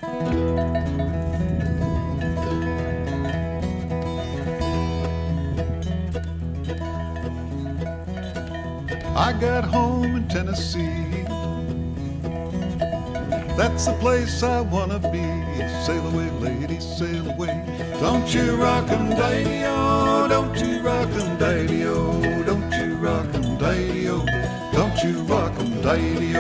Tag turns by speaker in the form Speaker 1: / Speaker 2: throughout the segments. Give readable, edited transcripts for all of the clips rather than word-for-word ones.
Speaker 1: I got home in Tennessee. That's the place I wanna be. Sail away, lady, sail away. Don't you rock 'em, daddy-o, don't you rock 'em, daddy-o, don't you rock 'em, daddy-o, don't you rock 'em, daddy-o.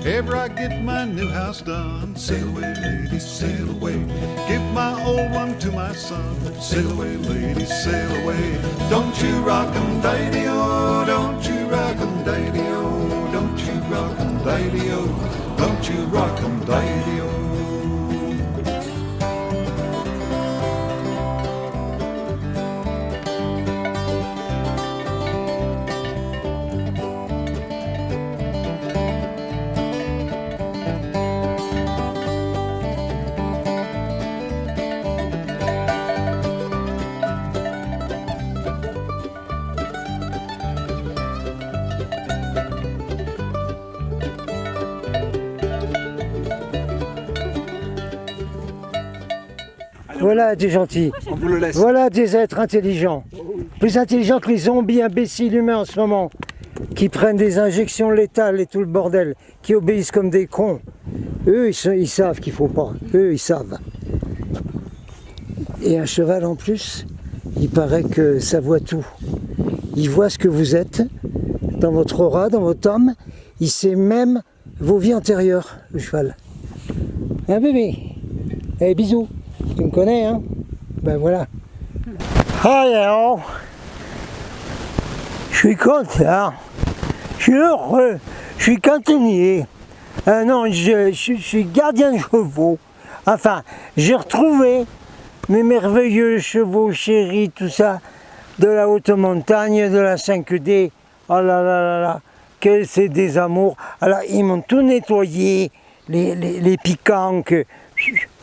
Speaker 1: Ever I get my new house done, sail away, lady, sail away. Give my old one to my son, sail away, lady, sail away. Don't you rock 'em, daddy-o, don't you rock 'em, daddy-o, don't you rock 'em, daddy-o, don't you rock 'em, daddy-o.
Speaker 2: Voilà des gentils,
Speaker 3: On vous le laisse.
Speaker 2: voilà des êtres intelligents, plus intelligents que les zombies imbéciles humains en ce moment, qui prennent des injections létales et tout le bordel, qui obéissent comme des cons. Eux, ils savent qu'il faut pas, eux, ils savent. Et un cheval en plus, il paraît que ça voit tout. Il voit ce que vous êtes, dans votre aura, dans votre âme, il sait même vos vies antérieures, le cheval. Un bébé, eh bisous. Tu me connais, hein? Ben voilà. Alors, je suis content, je suis heureux, je suis cantinier. Non, je suis gardien de chevaux. Enfin, j'ai retrouvé mes merveilleux chevaux chéris, tout ça, de la haute montagne, de la 5D. Oh là là là là, que c'est des amours. Alors, ils m'ont tout nettoyé, les piquants que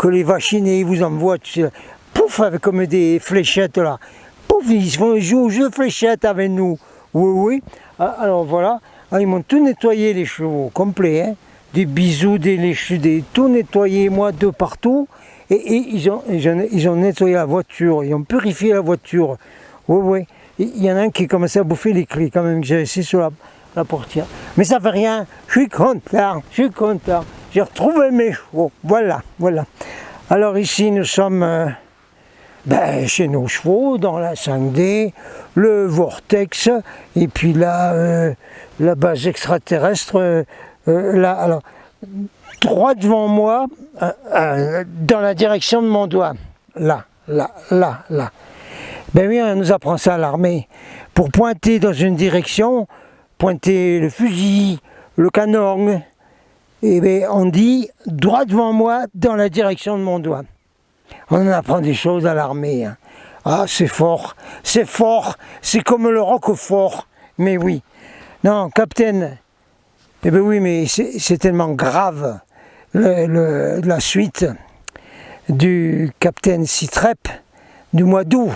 Speaker 2: les vachinés vous envoient, tu sais, pouf, avec comme des fléchettes là, pouf, ils jouent au jeu de fléchettes avec nous, oui, oui, alors voilà, ils m'ont tout nettoyé les chevaux, complet, hein, des bisous, des léchus, tout nettoyé, moi, de partout, et ils ont nettoyé la voiture, ils ont purifié la voiture, oui, oui, il y en a un qui commençait à bouffer les clés, quand même, que j'ai laissé sur la portière, mais ça fait rien, je suis content, j'ai retrouvé mes chevaux, voilà. Alors ici nous sommes chez nos chevaux, dans la 5D, le vortex, et puis là, la base extraterrestre, là, alors, droit devant moi, dans la direction de mon doigt, là. Ben oui, on nous apprend ça à l'armée, pour pointer dans une direction, pointer le fusil, le canon, et bien on dit droit devant moi dans la direction de mon doigt. On apprend des choses à l'armée. Hein. Ah, c'est fort, c'est comme le roquefort. Mais oui. Non, capitaine, eh bien oui, mais c'est tellement grave la suite du capitaine Citrep du mois d'août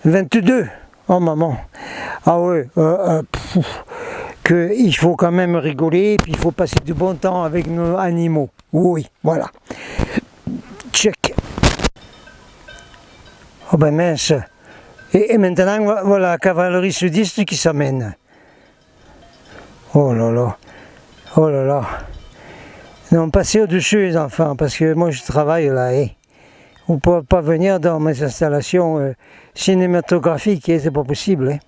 Speaker 2: 22. Oh maman. Ah ouais, qu'il faut quand même rigoler, puis il faut passer du bon temps avec nos animaux. Oui, voilà. Check. Oh ben mince. Et maintenant, voilà la cavalerie sudiste qui s'amène. Oh là là. Non, passez au-dessus les enfants, parce que moi je travaille là. Vous ne pouvez pas venir dans mes installations cinématographiques, c'est pas possible. Hein.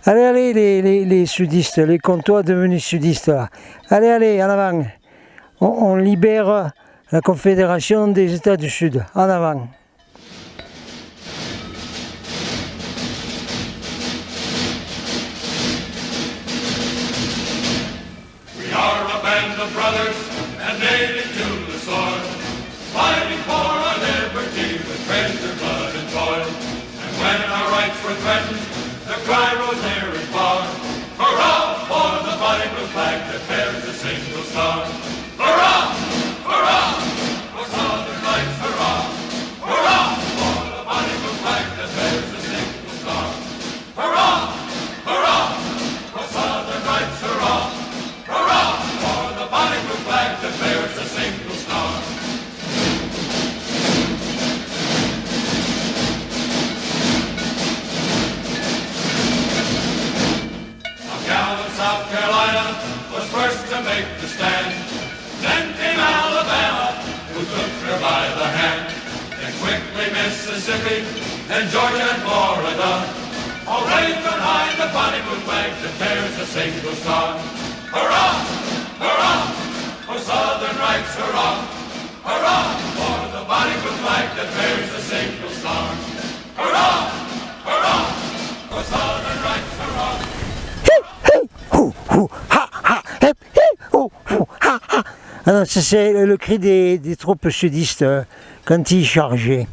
Speaker 2: Allez, les sudistes, les comtois devenus sudistes là. Allez, en avant. On libère la Confédération des États du Sud. En avant.
Speaker 4: We are a band of brothers and native to the soil, fighting for our liberty with treasure, blood, and toil. And when our rights were threatened, the cry rose near and far. Hurrah for the bonny blue flag that bears a single star. Hurrah, hurrah, for Southern Lights, hurrah. Hurrah for the bonny blue flag that bears a single star. Hurrah, hurrah, for Southern Lights, hurrah. Hurrah for the take the stand. Then came Alabama, who took her by the hand. Then quickly Mississippi, then Georgia and Florida. All raised on high the bonny blue flag that bears a single star. Hurrah! Hurrah! For Southern rights, hurrah! Hurrah! For the bonny blue flag that bears a single star. Hurrah! Hurrah! For Southern rights, hurrah!
Speaker 2: Alors, ça, c'est le cri des troupes sudistes quand ils chargeaient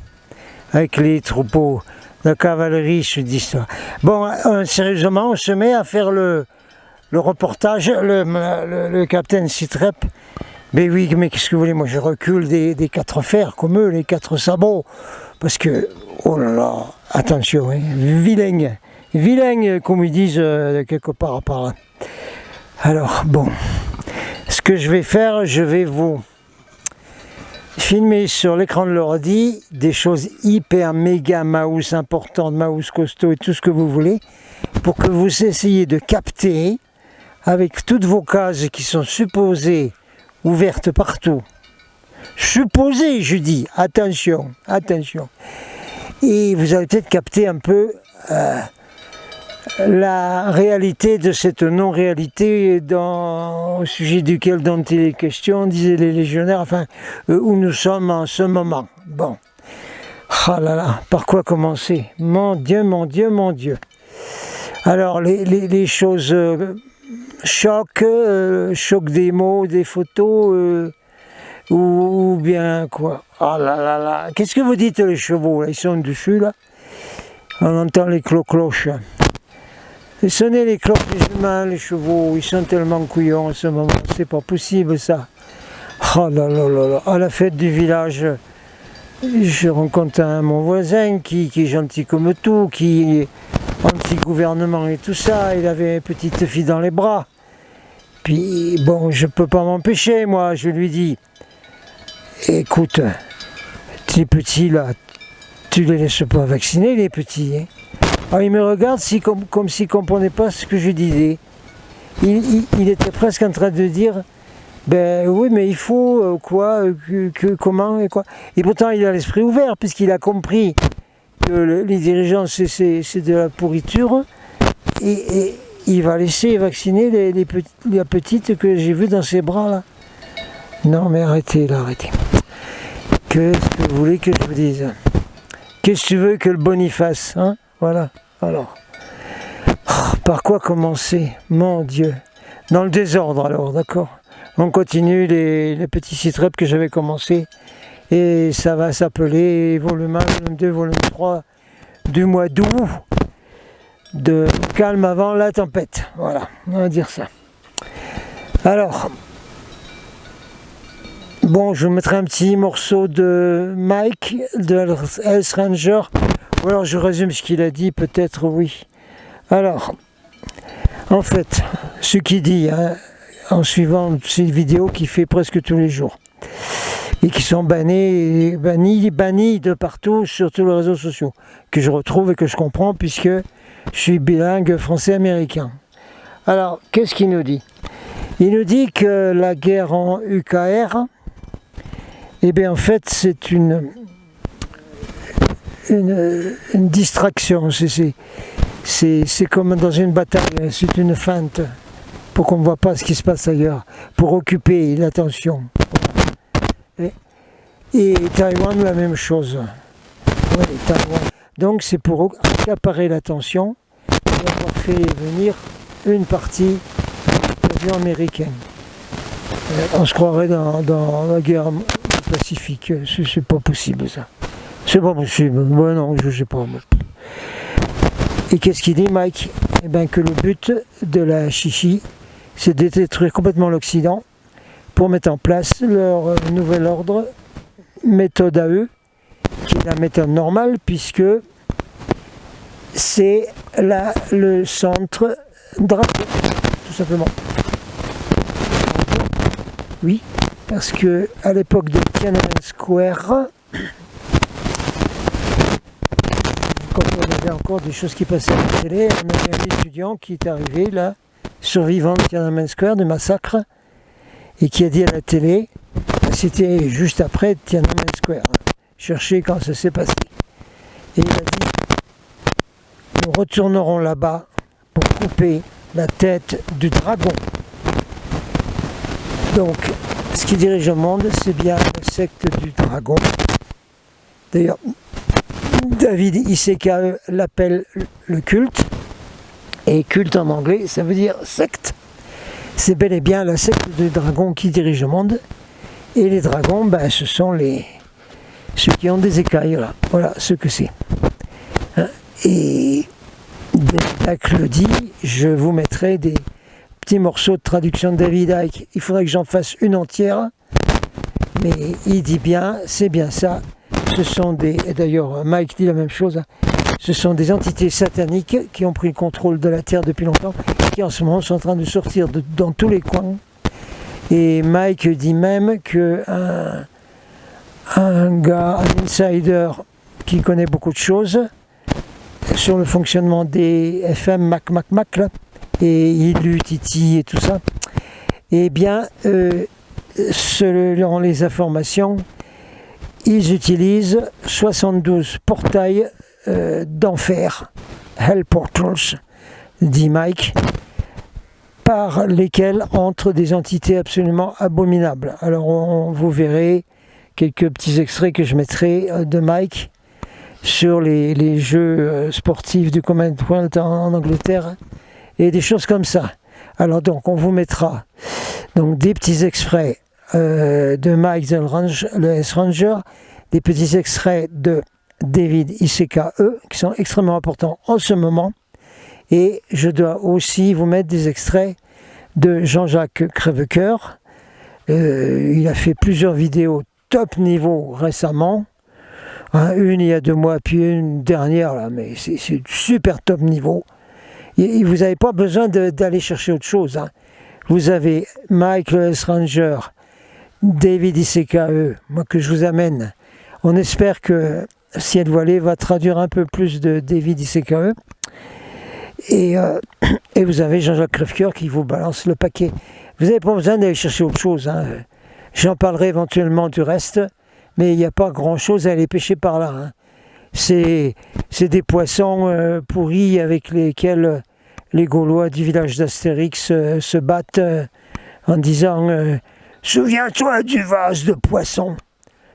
Speaker 2: avec les troupeaux de cavalerie sudiste. Bon, sérieusement, on se met à faire le reportage, le capitaine Sitrep. Mais oui, mais qu'est-ce que vous voulez, moi je recule des quatre fers comme eux, les quatre sabots. Parce que, oh là là, attention, hein, vilain, comme ils disent quelque part par là. Alors, bon, ce que je vais faire, je vais vous filmer sur l'écran de l'ordi des choses hyper méga mouse importantes, mouse costaud et tout ce que vous voulez, pour que vous essayiez de capter avec toutes vos cases qui sont supposées ouvertes partout. Supposées, je dis, attention, attention. Et vous allez peut-être capter un peu la réalité de cette non-réalité au sujet duquel dont il est question, disaient les légionnaires, enfin, où nous sommes en ce moment. Bon. Ah là là, par quoi commencer? Mon Dieu, mon Dieu, mon Dieu. Alors, les choses choc des mots, des photos, ou bien quoi? Ah là là là. Qu'est-ce que vous dites les chevaux là? Ils sont dessus là. On entend les cloches. Sonnez les cloches des humains, les chevaux, ils sont tellement couillons en ce moment, c'est pas possible ça. Oh là là là là, à la fête du village, je rencontre mon voisin qui est gentil comme tout, qui est anti-gouvernement et tout ça, il avait une petite fille dans les bras. Puis bon, je peux pas m'empêcher, moi, je lui dis, écoute, les petits là, tu les laisses pas vacciner les petits, hein. Alors il me regarde comme s'il ne comprenait pas ce que je disais. Il était presque en train de dire, ben oui mais il faut comment et quoi. Et pourtant il a l'esprit ouvert puisqu'il a compris que les dirigeants c'est de la pourriture et il va laisser vacciner la petite que j'ai vue dans ses bras là. Non mais arrêtez là, arrêtez. Qu'est-ce que vous voulez que je vous dise? Qu'est-ce que tu veux que le Boniface, hein? Voilà, alors, par quoi commencer? Mon Dieu, dans le désordre alors, d'accord? On continue les petits sitrep que j'avais commencé, et ça va s'appeler volume 1, volume 2, volume 3 du mois d'août, de calme avant la tempête, voilà, on va dire ça. Alors, bon, je vous mettrai un petit morceau de Mike, de Hells Ranger. Ou alors je résume ce qu'il a dit, peut-être oui. Alors, en fait, ce qu'il dit, hein, en suivant ces vidéos qu'il fait presque tous les jours, et qui sont bannis de partout sur tous les réseaux sociaux, que je retrouve et que je comprends puisque je suis bilingue français-américain. Alors, qu'est-ce qu'il nous dit? Il nous dit que la guerre en UKR, eh bien en fait c'est une distraction, c'est comme dans une bataille, c'est une feinte pour qu'on ne voit pas ce qui se passe ailleurs, pour occuper l'attention. Et Taïwan, la même chose. Ouais, Taïwan. Donc c'est pour accaparer l'attention et avoir fait venir une partie de l'avion américain. On se croirait dans la guerre du Pacifique, c'est pas possible ça. C'est pas possible, bon, non, je sais pas. Et qu'est-ce qu'il dit, Mike? Eh bien que le but de la chichi, c'est de détruire complètement l'Occident pour mettre en place leur nouvel ordre, méthode à eux, qui est la méthode normale, puisque c'est le centre drapeau, tout simplement. Oui, parce que à l'époque de Tiananmen Square, quand on avait encore des choses qui passaient à la télé, on avait un étudiant qui est arrivé là, survivant de Tiananmen Square, du massacre, et qui a dit à la télé, c'était juste après Tiananmen Square, cherchez quand ça s'est passé. Et il a dit, nous retournerons là-bas pour couper la tête du dragon. Donc, ce qui dirige le monde, c'est bien la secte du dragon. D'ailleurs, David ICKE l'appelle le culte. Et culte en anglais, ça veut dire secte. C'est bel et bien la secte du dragon qui dirige le monde. Et les dragons, ben, ce sont ceux qui ont des écailles. Là. Voilà ce que c'est. Et David Icke le dit, je vous mettrai des petits morceaux de traduction de David Icke. Il faudrait que j'en fasse une entière. Mais il dit bien, c'est bien ça. Ce sont des, et d'ailleurs Mike dit la même chose, ce sont des entités sataniques qui ont pris le contrôle de la Terre depuis longtemps, qui en ce moment sont en train de sortir dans tous les coins. Et Mike dit même que un gars, un insider qui connaît beaucoup de choses sur le fonctionnement des FM Mac là, et Ilu, Titi et tout ça, eh bien, selon les informations, ils utilisent 72 portails d'enfer, Hell Portals, dit Mike, par lesquels entrent des entités absolument abominables. Alors vous verrez quelques petits extraits que je mettrai de Mike sur les jeux sportifs du Commonwealth en Angleterre et des choses comme ça. Alors donc on vous mettra donc des petits extraits de Mike le S-Ranger, des petits extraits de David ICKE qui sont extrêmement importants en ce moment, et je dois aussi vous mettre des extraits de Jean-Jacques Crèvecoeur. Il a fait plusieurs vidéos top niveau récemment, une il y a 2 mois puis une dernière là, mais c'est super top niveau, et vous n'avez pas besoin d'aller chercher autre chose, hein. Vous avez Mike le S-Ranger, David ICKE, moi que je vous amène. On espère que Ciel Voilé va traduire un peu plus de David ICKE. Et vous avez Jean-Jacques Crèvecoeur qui vous balance le paquet. Vous n'avez pas besoin d'aller chercher autre chose, hein. J'en parlerai éventuellement du reste, mais il n'y a pas grand-chose à aller pêcher par là, hein. C'est des poissons pourris avec lesquels les Gaulois du village d'Astérix se battent en disant souviens-toi du vase de poisson.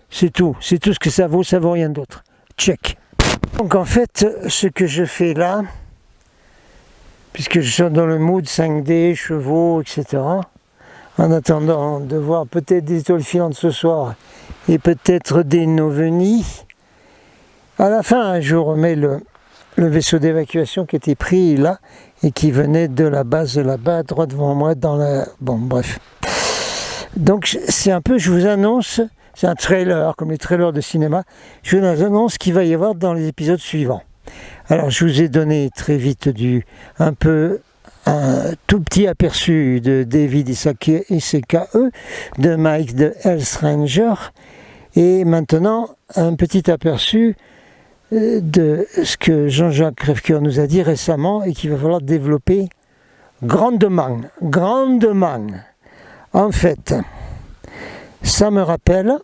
Speaker 2: C'est tout ce que ça vaut rien d'autre. Check. Donc en fait, ce que je fais là, puisque je suis dans le mood 5D, chevaux, etc., en attendant de voir peut-être des étoiles filantes ce soir et peut-être des noveni, à la fin, je remets le vaisseau d'évacuation qui était pris là et qui venait de la base de là-bas, droit devant moi, dans la... Bon, bref. Donc c'est un peu, je vous annonce, c'est un trailer, comme les trailers de cinéma, je vous annonce ce qu'il va y avoir dans les épisodes suivants. Alors je vous ai donné très vite un tout petit aperçu de David ICKE, de Mike de S-Ranger, et maintenant un petit aperçu de ce que Jean-Jacques Crèvecoeur nous a dit récemment et qu'il va falloir développer grandement. En fait, ça me rappelle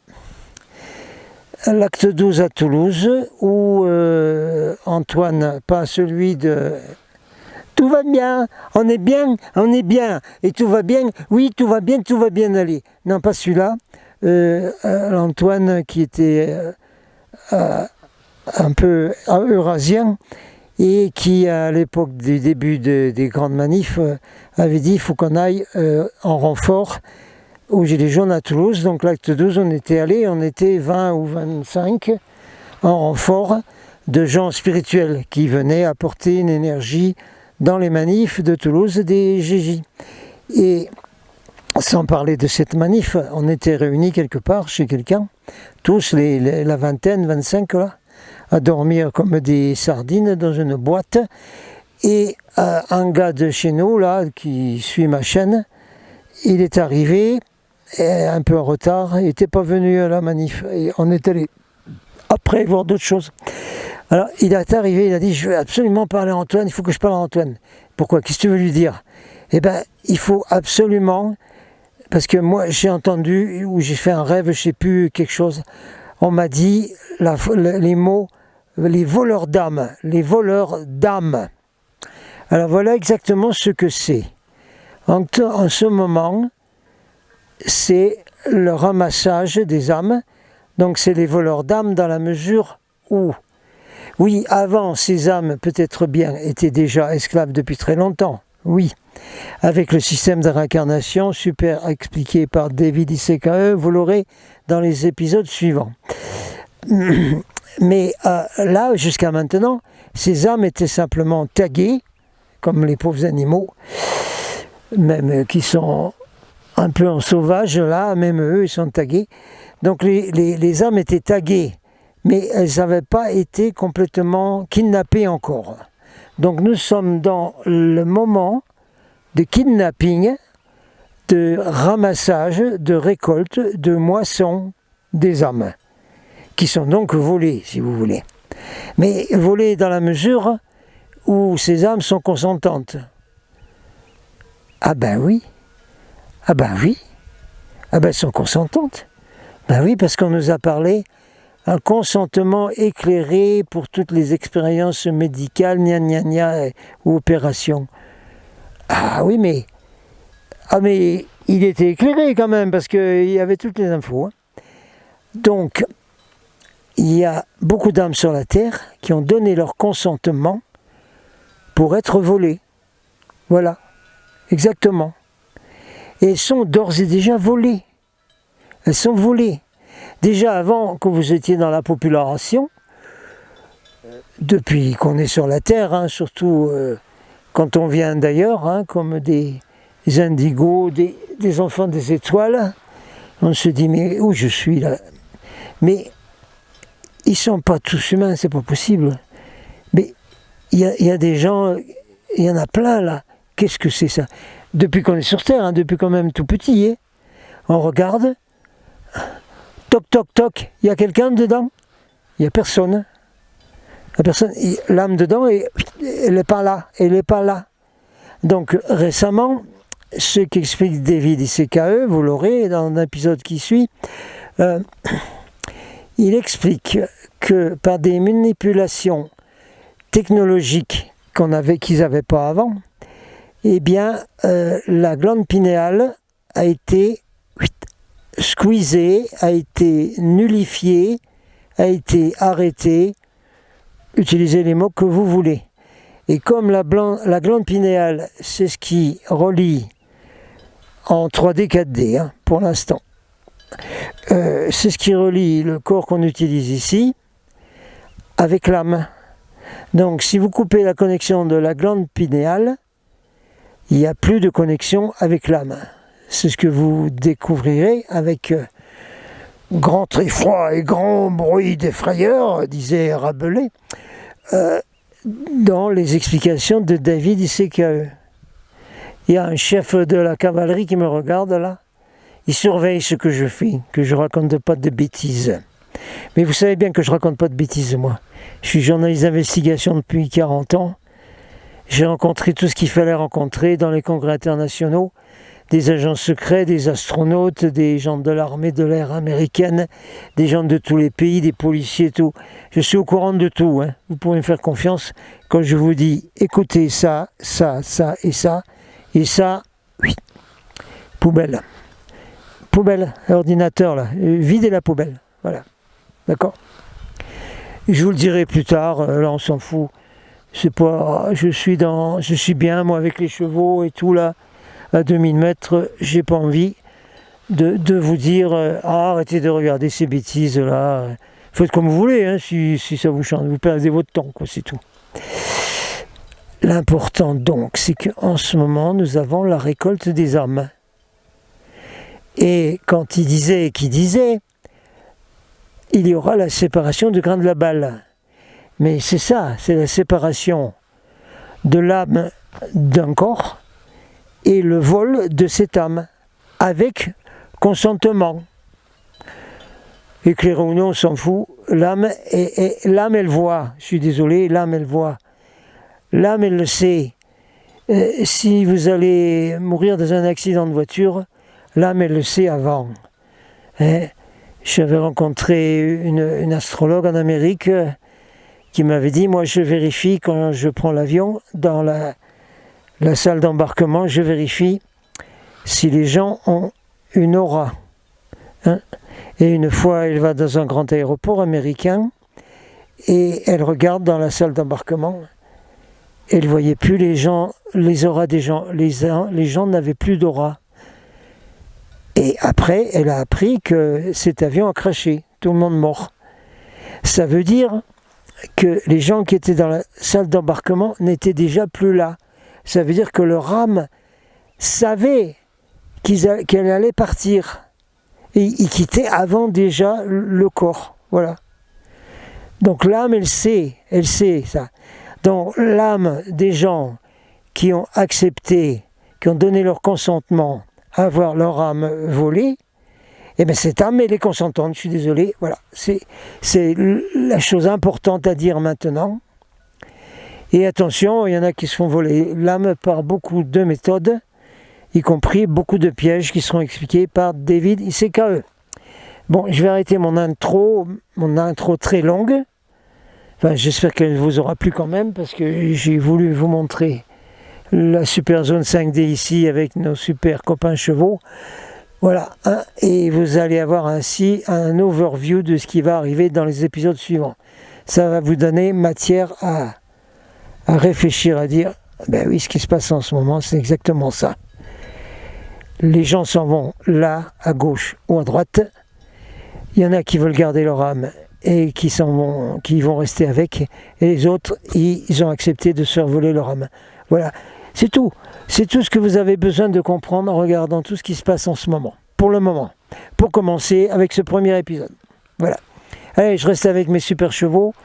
Speaker 2: l'acte 12 à Toulouse où Antoine, pas celui de « tout va bien, on est bien, et tout va bien, oui, tout va bien aller ». Non, pas celui-là, Antoine qui était un peu eurasien et qui, à l'époque du début des grandes manifs, avait dit il faut qu'on aille en renfort aux Gilets jaunes à Toulouse. Donc l'acte 12, on était 20 ou 25 en renfort de gens spirituels qui venaient apporter une énergie dans les manifs de Toulouse des GJ. Et sans parler de cette manif, on était réunis quelque part chez quelqu'un, tous la vingtaine, 25 là, à dormir comme des sardines dans une boîte. Et un gars de chez nous, là, qui suit ma chaîne, il est arrivé un peu en retard, il n'était pas venu à la manif. Et on est allé après voir d'autres choses. Alors il est arrivé, il a dit je veux absolument parler à Antoine, il faut que je parle à Antoine. Pourquoi? Qu'est-ce que tu veux lui dire? Eh bien, il faut absolument parce que moi j'ai entendu, ou j'ai fait un rêve, je sais plus, quelque chose, on m'a dit les mots, les voleurs d'âme, les voleurs d'âme. Alors voilà exactement ce que c'est. En ce moment, c'est le ramassage des âmes, donc c'est les voleurs d'âme dans la mesure où, oui, avant ces âmes peut-être bien étaient déjà esclaves depuis très longtemps, oui, avec le système de réincarnation super expliqué par David Isekae, vous l'aurez dans les épisodes suivants. Mais là, jusqu'à maintenant, ces âmes étaient simplement taguées, comme les pauvres animaux, même qui sont un peu en sauvage, là, même eux, ils sont tagués. Donc les âmes étaient taguées, mais elles n'avaient pas été complètement kidnappées encore. Donc nous sommes dans le moment de kidnapping, de ramassage, de récolte, de moisson des âmes, qui sont donc volées, si vous voulez. Mais volées dans la mesure où ces âmes sont consentantes. Ah ben oui, ah ben oui, ah ben elles sont consentantes. Ben oui, parce qu'on nous a parlé un consentement éclairé pour toutes les expériences médicales, ou opérations. Ah oui, mais il était éclairé quand même, parce qu'il y avait toutes les infos. Hein. Donc, il y a beaucoup d'âmes sur la Terre qui ont donné leur consentement pour être volées. Voilà, exactement. Et elles sont d'ores et déjà volées. Elles sont volées. Déjà avant que vous étiez dans la population, depuis qu'on est sur la Terre, hein, surtout quand on vient d'ailleurs, hein, comme des indigos, des enfants des étoiles, on se dit mais où je suis là? Mais ils ne sont pas tous humains, c'est pas possible. Mais il y a des gens, il y en a plein là. Qu'est-ce que c'est ça? Depuis qu'on est sur Terre, hein, depuis quand même tout petit, hein, on regarde, toc toc toc, il y a quelqu'un dedans? Il n'y a personne. L'âme dedans, elle n'est pas là, elle n'est pas là. Donc récemment, ce qu'explique David Isekae, vous l'aurez dans un épisode qui suit, il explique que par des manipulations technologiques qu'ils n'avaient pas avant, eh bien, la glande pinéale a été squeezée, a été nullifiée, a été arrêtée, utilisez les mots que vous voulez. Et comme la glande pinéale, c'est ce qui relie en 3D, 4D, hein, pour l'instant, c'est ce qui relie le corps qu'on utilise ici avec l'âme. Donc si vous coupez la connexion de la glande pinéale, il n'y a plus de connexion avec l'âme. C'est ce que vous découvrirez avec grand effroi et grand bruit des frayeurs, disait Rabelais, dans les explications de David Isekae. Il y a un chef de la cavalerie qui me regarde là. Il surveille ce que je fais, que je ne raconte pas de bêtises. Mais vous savez bien que je ne raconte pas de bêtises, moi. Je suis journaliste d'investigation depuis 40 ans. J'ai rencontré tout ce qu'il fallait rencontrer dans les congrès internationaux, des agents secrets, des astronautes, des gens de l'armée de l'air américaine, des gens de tous les pays, des policiers, tout. Je suis au courant de tout. Hein. Vous pouvez me faire confiance quand je vous dis, écoutez ça, ça, ça et ça, oui, poubelle. Poubelle, ordinateur là, videz la poubelle, voilà, d'accord. Je vous le dirai plus tard, là on s'en fout, c'est pas, je suis bien moi avec les chevaux et tout là, à 2000 mètres, j'ai pas envie de vous dire, arrêtez de regarder ces bêtises là, faites comme vous voulez, hein, si ça vous chante, vous perdez votre temps, quoi, c'est tout. L'important donc, c'est qu'en ce moment, nous avons la récolte des âmes. Et quand qui disait, il y aura la séparation du grain de la balle. Mais c'est ça, c'est la séparation de l'âme d'un corps et le vol de cette âme, avec consentement. Éclairé ou non, on s'en fout. L'âme, elle voit, je suis désolé, l'âme, elle voit. L'âme, elle le sait. Si vous allez mourir dans un accident de voiture, l'âme, elle le sait avant. Hein? J'avais rencontré une astrologue en Amérique qui m'avait dit, moi je vérifie quand je prends l'avion, dans la salle d'embarquement, je vérifie si les gens ont une aura. Hein? Et une fois, elle va dans un grand aéroport américain et elle regarde dans la salle d'embarquement. Elle ne voyait plus les auras des gens. Les gens n'avaient plus d'aura. Et après, elle a appris que cet avion a craché. Tout le monde mort. Ça veut dire que les gens qui étaient dans la salle d'embarquement n'étaient déjà plus là. Ça veut dire que leur âme savait qu'elle allait partir. Et ils quittaient avant déjà le corps. Voilà. Donc l'âme, elle sait ça. Donc l'âme des gens qui ont accepté, qui ont donné leur consentement à avoir leur âme volée, eh bien cette âme, elle est consentante, je suis désolé. Voilà. C'est la chose importante à dire maintenant. Et attention, il y en a qui se font voler l'âme par beaucoup de méthodes, y compris beaucoup de pièges qui seront expliqués par David Isekae. Bon, je vais arrêter mon intro très longue. Enfin, j'espère qu'elle vous aura plu quand même, parce que j'ai voulu vous montrer la super zone 5D ici avec nos super copains chevaux. Voilà, hein, et vous allez avoir ainsi un overview de ce qui va arriver dans les épisodes suivants. Ça va vous donner matière à réfléchir, à dire, ben oui, ce qui se passe en ce moment, c'est exactement ça. Les gens s'en vont là, à gauche ou à droite. Il y en a qui veulent garder leur âme et qui vont rester avec. Et les autres, ils ont accepté de se faire voler leur âme. Voilà, c'est tout. C'est tout ce que vous avez besoin de comprendre en regardant tout ce qui se passe en ce moment. Pour le moment. Pour commencer avec ce premier épisode. Voilà. Allez, je reste avec mes super chevaux.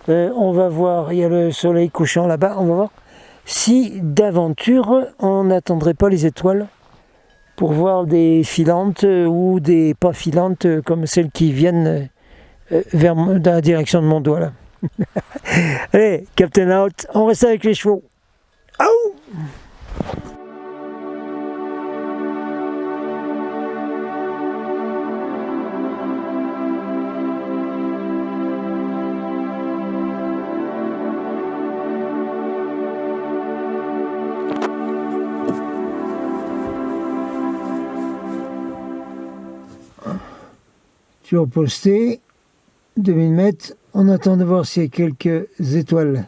Speaker 2: On va voir, il y a le soleil couchant là-bas. On va voir si d'aventure on n'attendrait pas les étoiles pour voir des filantes ou des pas filantes comme celles qui viennent dans la direction de mon doigt là. Allez, Captain Out, on reste avec les chevaux. Aouh! Toujours posté, 2000 mètres, on attend de voir s'il y a quelques étoiles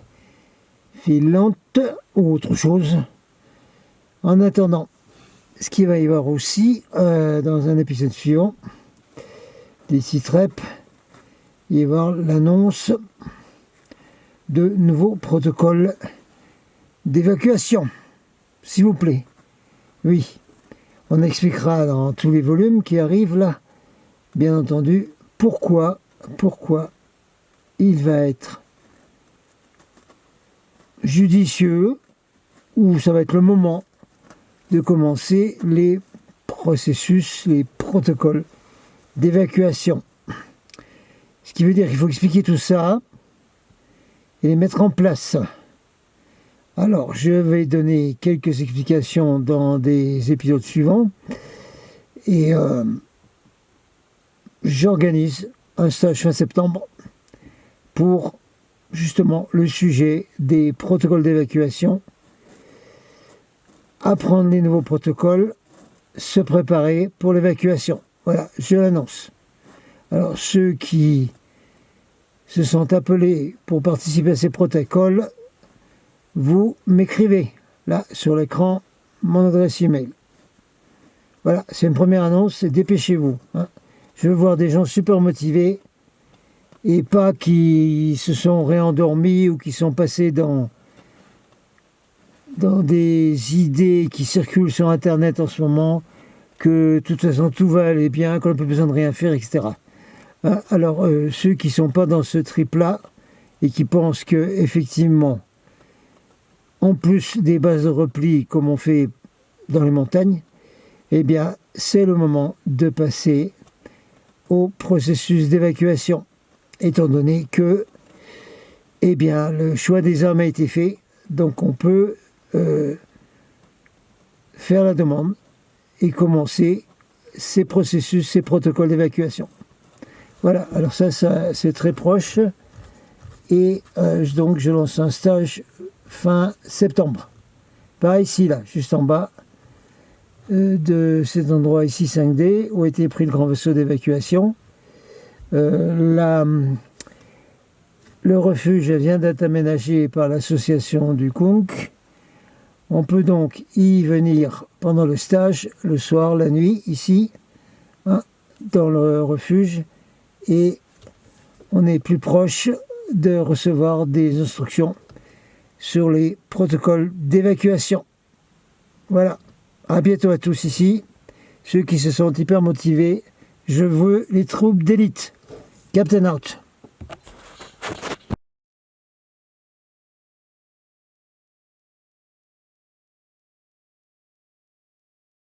Speaker 2: filantes ou autre chose. En attendant, ce qu'il va y avoir aussi dans un épisode suivant, d'ici TREP, il va y avoir l'annonce de nouveaux protocoles d'évacuation, s'il vous plaît. Oui, on expliquera dans tous les volumes qui arrivent là, bien entendu, pourquoi il va être judicieux, ou ça va être le moment de commencer les processus, les protocoles d'évacuation. Ce qui veut dire qu'il faut expliquer tout ça et les mettre en place. Alors, je vais donner quelques explications dans des épisodes suivants et j'organise un stage fin septembre pour justement le sujet des protocoles d'évacuation, apprendre les nouveaux protocoles, se préparer pour l'évacuation. Voilà, je l'annonce. Alors ceux qui se sont appelés pour participer à ces protocoles, vous m'écrivez là sur l'écran mon adresse email. Voilà, c'est une première annonce, dépêchez-vous. Hein. Je veux voir des gens super motivés et pas qui se sont réendormis ou qui sont passés dans des idées qui circulent sur Internet en ce moment, que de toute façon tout va aller bien, qu'on n'a plus besoin de rien faire, etc. Alors ceux qui ne sont pas dans ce trip-là et qui pensent que effectivement, en plus des bases de repli comme on fait dans les montagnes, eh bien c'est le moment de passer au processus d'évacuation, étant donné que eh bien, le choix des armes a été fait, donc on peut faire la demande et commencer ces processus, ces protocoles d'évacuation. Voilà, alors ça c'est très proche. Et donc je lance un stage fin septembre. Par ici, là, juste en bas de cet endroit ici 5D, où a été pris le grand vaisseau d'évacuation. Le refuge vient d'être aménagé par l'association du Kunk. On peut donc y venir pendant le stage, le soir, la nuit, ici, hein, dans le refuge. Et on est plus proche de recevoir des instructions sur les protocoles d'évacuation. Voilà. À bientôt à tous ici. Ceux qui se sont hyper motivés, je veux les troupes d'élite. Captain out.